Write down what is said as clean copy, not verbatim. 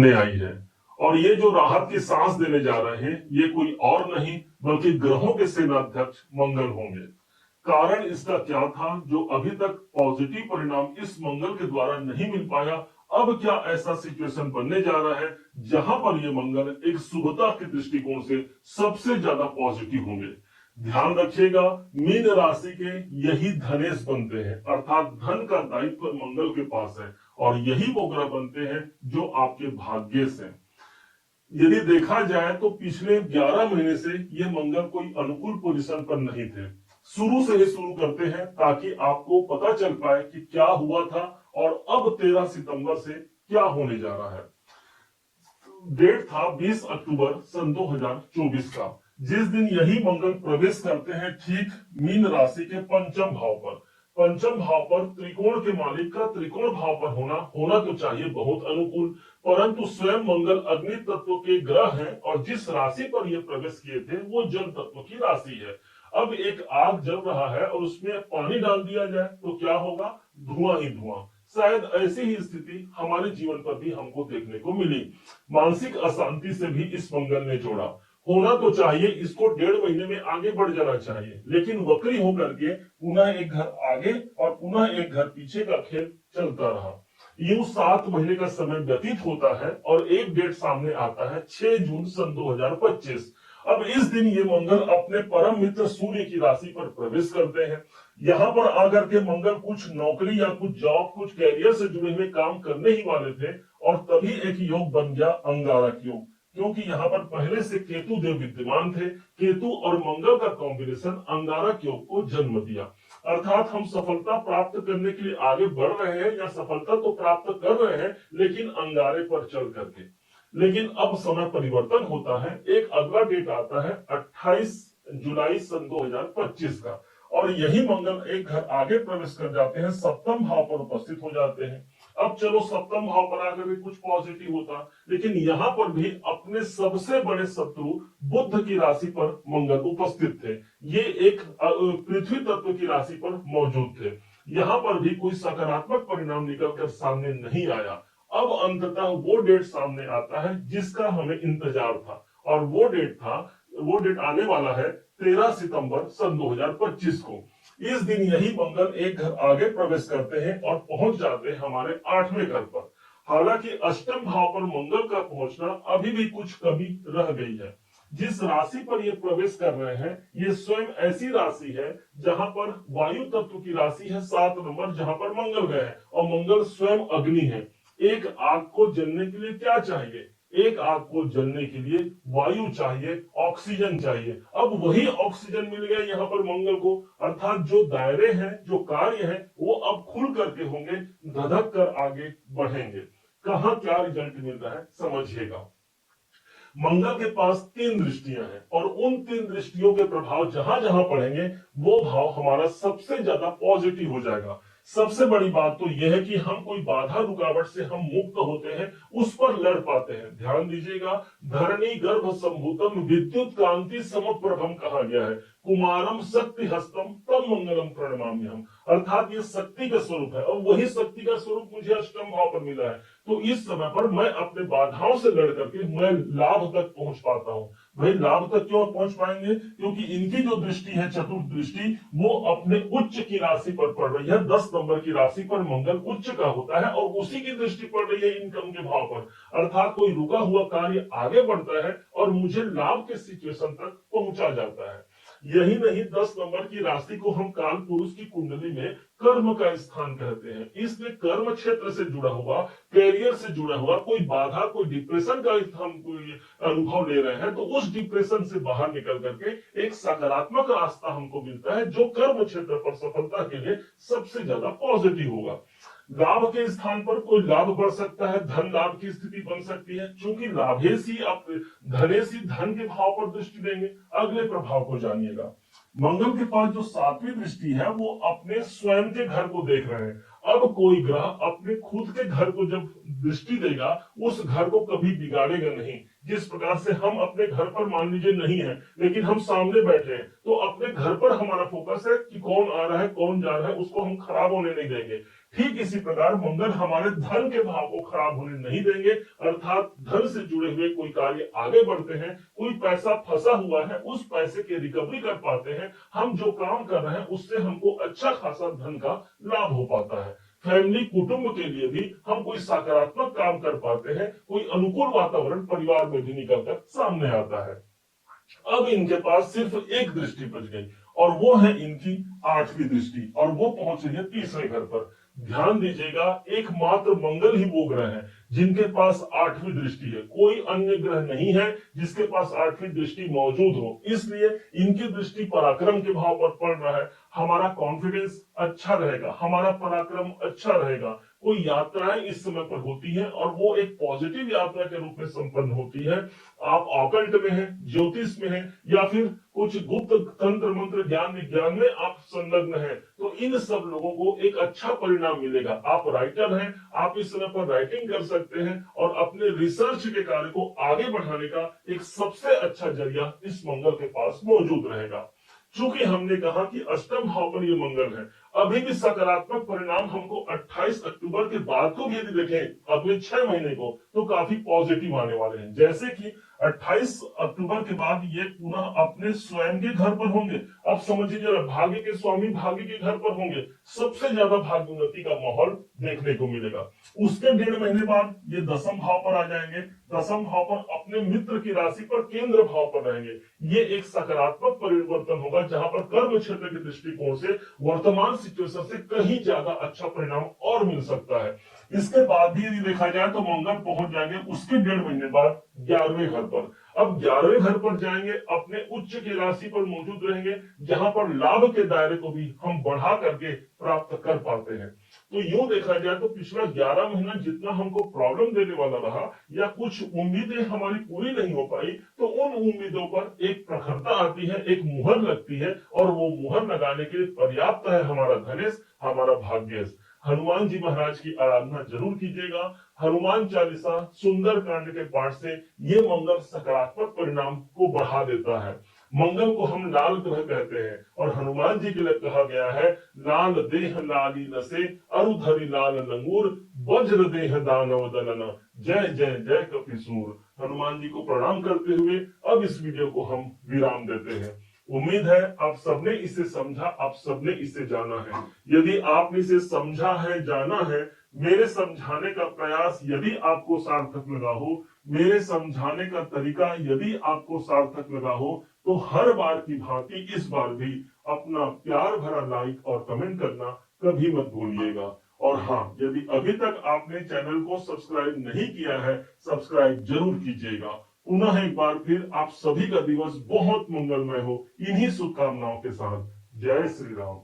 ने आई है। और ये जो राहत की सांस देने जा रहे हैं ये कोई और नहीं बल्कि ग्रहों के सेनाध्यक्ष मंगल होंगे। कारण इसका क्या था जो अभी तक पॉजिटिव परिणाम इस मंगल के द्वारा नहीं मिल पाया। अब क्या ऐसा सिचुएशन बनने जा रहा है जहां पर ये मंगल एक शुभता के दृष्टिकोण से सबसे ज्यादा पॉजिटिव होंगे। ध्यान रखिएगा, मीन राशि के यही धनेश बनते हैं, अर्थात धन का दायित्व मंगल के पास है और यही वो ग्रह बनते हैं जो आपके भाग्य से। यदि देखा जाए तो पिछले 11 महीने से ये मंगल कोई अनुकूल पोजीशन पर नहीं थे। शुरू से ही शुरू करते हैं ताकि आपको पता चल पाए कि क्या हुआ था और अब 13 सितंबर से क्या होने जा रहा है। डेट था 20 अक्टूबर सन 2024 का, जिस दिन यही मंगल प्रवेश करते हैं ठीक मीन राशि के पंचम भाव पर। पंचम भाव पर त्रिकोण के मालिक का त्रिकोण भाव पर होना तो चाहिए बहुत अनुकूल, परंतु स्वयं मंगल अग्नि तत्व के ग्रह हैं और जिस राशि पर ये प्रवेश किए थे वो जल तत्व की राशि है। अब एक आग जल रहा है और उसमें पानी डाल दिया जाए तो क्या होगा? धुआं ही धुआं। शायद ऐसी ही स्थिति हमारे जीवन पर भी हमको देखने को मिली। मानसिक अशांति से भी इस मंगल ने जोड़ा। होना तो चाहिए इसको 1.5 महीने में आगे बढ़ जाना चाहिए, लेकिन वक्री होकर के पुनः एक घर आगे और पुनः एक घर पीछे का खेल चलता रहा। यूं 7 महीने का समय व्यतीत होता है और एक डेट सामने आता है 6 जून सन 2025। अब इस दिन ये मंगल अपने परम मित्र सूर्य की राशि पर प्रवेश करते हैं। यहाँ पर आकर के मंगल कुछ नौकरी या कुछ जॉब कुछ कैरियर से जुड़े हुए काम करने ही वाले थे और तभी एक योग बन गया अंगारक योग, क्योंकि यहाँ पर पहले से केतु देव विद्यमान थे। केतु और मंगल का कॉम्बिनेशन अंगारक योग को जन्म दिया। अर्थात हम सफलता प्राप्त करने के लिए आगे बढ़ रहे हैं या सफलता तो प्राप्त कर रहे हैं लेकिन अंगारे पर चढ़ करके। लेकिन अब समय परिवर्तन होता है। एक अगला डेट आता है 28 जुलाई सन 2025 का और यही मंगल एक घर आगे प्रवेश कर जाते हैं, सप्तम भाव पर उपस्थित हो जाते हैं। अब चलो सप्तम भाव पर आकर भी कुछ पॉजिटिव होता, लेकिन यहाँ पर भी अपने सबसे बड़े शत्रु बुध की राशि पर मंगल उपस्थित थे। ये एक पृथ्वी तत्व की राशि पर मौजूद थे। यहाँ पर भी कोई सकारात्मक परिणाम निकलकर सामने नहीं आया। अब अंततः वो डेट सामने आता है जिसका हमें इंतजार था और वो डेट आने वाला है 13 सितंबर सन 2025 को। इस दिन यही मंगल एक घर आगे प्रवेश करते हैं और पहुंच जाते हैं हमारे 8वें घर पर। हालांकि अष्टम भाव पर मंगल का पहुंचना अभी भी कुछ कमी रह गई है। जिस राशि पर ये प्रवेश कर रहे हैं ये स्वयं ऐसी राशि है जहां पर वायु तत्व की राशि है 7 नंबर, जहां पर मंगल गए हैं और मंगल स्वयं अग्नि है। एक आग को जलने के लिए क्या चाहिए? एक आग को जलने के लिए वायु चाहिए, ऑक्सीजन चाहिए। अब वही ऑक्सीजन मिल गया यहाँ पर मंगल को, अर्थात जो दायरे हैं जो कार्य हैं वो अब खुल करके होंगे, धधक कर आगे बढ़ेंगे। कहाँ क्या रिजल्ट मिल रहा है समझिएगा। मंगल के पास 3 दृष्टियां हैं और उन 3 दृष्टियों के प्रभाव जहां जहां पड़ेंगे वो भाव हमारा सबसे ज्यादा पॉजिटिव हो जाएगा। सबसे बड़ी बात तो यह है कि हम कोई बाधा रुकावट से हम मुक्त होते हैं, उस पर लड़ पाते हैं। ध्यान दीजिएगा, धरणी गर्भ संभूतम विद्युत कांति समप्रभम कहा गया है। कुमारम शक्ति हस्तम तम मंगलम प्रणमाम्यहम, अर्थात ये शक्ति का स्वरूप है और वही शक्ति का स्वरूप मुझे अष्टम भाव पर मिला है। तो इस समय पर मैं अपने बाधाओं से लड़ करके मैं लाभ तक पहुंच पाता हूं। भाई लाभ तक क्यों पहुंच पाएंगे? क्योंकि इनकी जो दृष्टि है चतुर्थ दृष्टि वो अपने उच्च की राशि पर पड़ रही है। 10 नंबर की राशि पर मंगल उच्च का होता है और उसी की दृष्टि पड़ रही है इनकम के भाव पर, अर्थात कोई रुका हुआ कार्य आगे बढ़ता है और मुझे लाभ के सिचुएशन तक पहुंचा जाता है। यही नहीं, 10 नंबर की राशि को हम काल पुरुष की कुंडली में कर्म का स्थान कहते हैं। इसलिए कर्म क्षेत्र से जुड़ा हुआ, कैरियर से जुड़ा हुआ कोई बाधा, कोई डिप्रेशन का हम कोई अनुभव ले रहे हैं तो उस डिप्रेशन से बाहर निकल करके एक सकारात्मक रास्ता हमको मिलता है जो कर्म क्षेत्र पर सफलता के लिए सबसे ज्यादा पॉजिटिव होगा। लाभ के स्थान पर कोई लाभ बढ़ सकता है, धन लाभ की स्थिति बन सकती है, क्योंकि लाभेशी धनेशी धन के भाव पर दृष्टि देंगे। अगले प्रभाव को जानिएगा। मंगल के पास जो 7वीं दृष्टि है वो अपने स्वयं के घर को देख रहे हैं। अब कोई ग्रह अपने खुद के घर को जब दृष्टि देगा उस घर को कभी बिगाड़ेगा नहीं। जिस प्रकार से हम अपने घर पर मान लीजिए नहीं है लेकिन हम सामने बैठे हैं तो अपने घर पर हमारा फोकस है कि कौन आ रहा है कौन जा रहा है, उसको हम खराब होने नहीं देंगे। ठीक इसी प्रकार मंगल हमारे धन के भाव को खराब होने नहीं देंगे, अर्थात धन से जुड़े हुए कोई कार्य आगे बढ़ते हैं, कोई पैसा फंसा हुआ है उस पैसे की रिकवरी कर पाते हैं, हम जो काम कर रहे हैं उससे हमको अच्छा खासा धन का लाभ हो पाता है। फैमिली कुटुंब के लिए भी हम कोई सकारात्मक काम कर पाते हैं, कोई अनुकूल वातावरण परिवार में भी निकलकर सामने आता है। अब इनके पास सिर्फ एक दृष्टि बच गई और वो है इनकी 8वीं दृष्टि, और वो पहुंच रही है 3रे घर पर। ध्यान दीजिएगा, एकमात्र मंगल ही वो ग्रह है जिनके पास 8वीं दृष्टि है, कोई अन्य ग्रह नहीं है जिसके पास 8वीं दृष्टि मौजूद हो। इसलिए इनकी दृष्टि पराक्रम के भाव पर पड़ रहा है, हमारा कॉन्फिडेंस अच्छा रहेगा, हमारा पराक्रम अच्छा रहेगा। कोई यात्राएं इस समय पर होती है और वो एक पॉजिटिव यात्रा के रूप में संपन्न होती है। आप ऑकल्ट में हैं, ज्योतिष में हैं, या फिर कुछ गुप्त तंत्र मंत्र ज्ञान विज्ञान में आप संलग्न हैं, तो इन सब लोगों को एक अच्छा परिणाम मिलेगा। आप राइटर हैं, आप इस समय पर राइटिंग कर सकते हैं और अपने रिसर्च के कार्य को आगे बढ़ाने का एक सबसे अच्छा जरिया इस मंगल के पास मौजूद रहेगा। चूंकि हमने कहा कि अष्टम भाव पर ये मंगल है, अभी भी सकारात्मक परिणाम हमको 28 अक्टूबर के बाद को भी यदि देखें, अगले 6 महीने को, तो काफी पॉजिटिव आने वाले हैं। जैसे कि 28 अक्टूबर के बाद ये पुनः अपने स्वयं के घर पर होंगे। अब समझिए जरा, भाग्य के स्वामी भाग्य के घर पर होंगे, सबसे ज्यादा भाग्य उन्नति का माहौल देखने को मिलेगा। उसके 1.5 महीने बाद ये 10म भाव पर आ जाएंगे। 10म भाव पर अपने मित्र की राशि पर केंद्र भाव पर रहेंगे। ये एक सकारात्मक परिवर्तन होगा जहां पर कर्म क्षेत्र के दृष्टिकोण से वर्तमान सिचुएशन से कहीं ज्यादा अच्छा परिणाम और मिल सकता है। इसके बाद भी यदि देखा जाए तो मंगल पहुंच जाएंगे उसके 1.5 महीने बाद 11वें घर पर। अब 11वें घर पर जाएंगे, अपने उच्च की राशि पर मौजूद रहेंगे, जहां पर लाभ के दायरे को भी हम बढ़ा करके प्राप्त कर पाते हैं। तो यूं देखा जाए तो पिछला 11 महीना जितना हमको प्रॉब्लम देने वाला रहा या कुछ उम्मीदें हमारी पूरी नहीं हो पाई, तो उन उम्मीदों पर एक प्रखरता आती है, एक मुहर लगती है, और वो मुहर लगाने के लिए पर्याप्त है हमारा धनेश, हमारा भाग्येश। हनुमान जी महाराज की आराधना जरूर कीजिएगा। हनुमान चालीसा सुंदर कांड के पाठ से ये मंगल सकारात्मक परिणाम को बढ़ा देता है। मंगल को हम लाल ग्रह कहते हैं और हनुमान जी के लिए कहा गया है, लाल देह लाली नसे अरुधरि लाल लंगूर वज्र देह दानव दनन जय जय जय कपिसूर। हनुमान जी को प्रणाम करते हुए अब इस वीडियो को हम विराम देते हैं। उम्मीद है आप सबने इसे समझा, आप सबने इसे जाना है। यदि आपने इसे समझा है, जाना है, मेरे समझाने का प्रयास यदि आपको सार्थक लगा हो, मेरे समझाने का तरीका यदि आपको सार्थक लगा हो, तो हर बार की भांति इस बार भी अपना प्यार भरा लाइक और कमेंट करना कभी मत भूलिएगा। और हाँ, यदि अभी तक आपने चैनल को सब्सक्राइब नहीं किया है, सब्सक्राइब जरूर कीजिएगा। पुनः एक बार फिर आप सभी का दिवस बहुत मंगलमय हो, इन्हीं शुभकामनाओं के साथ। जय श्री राम।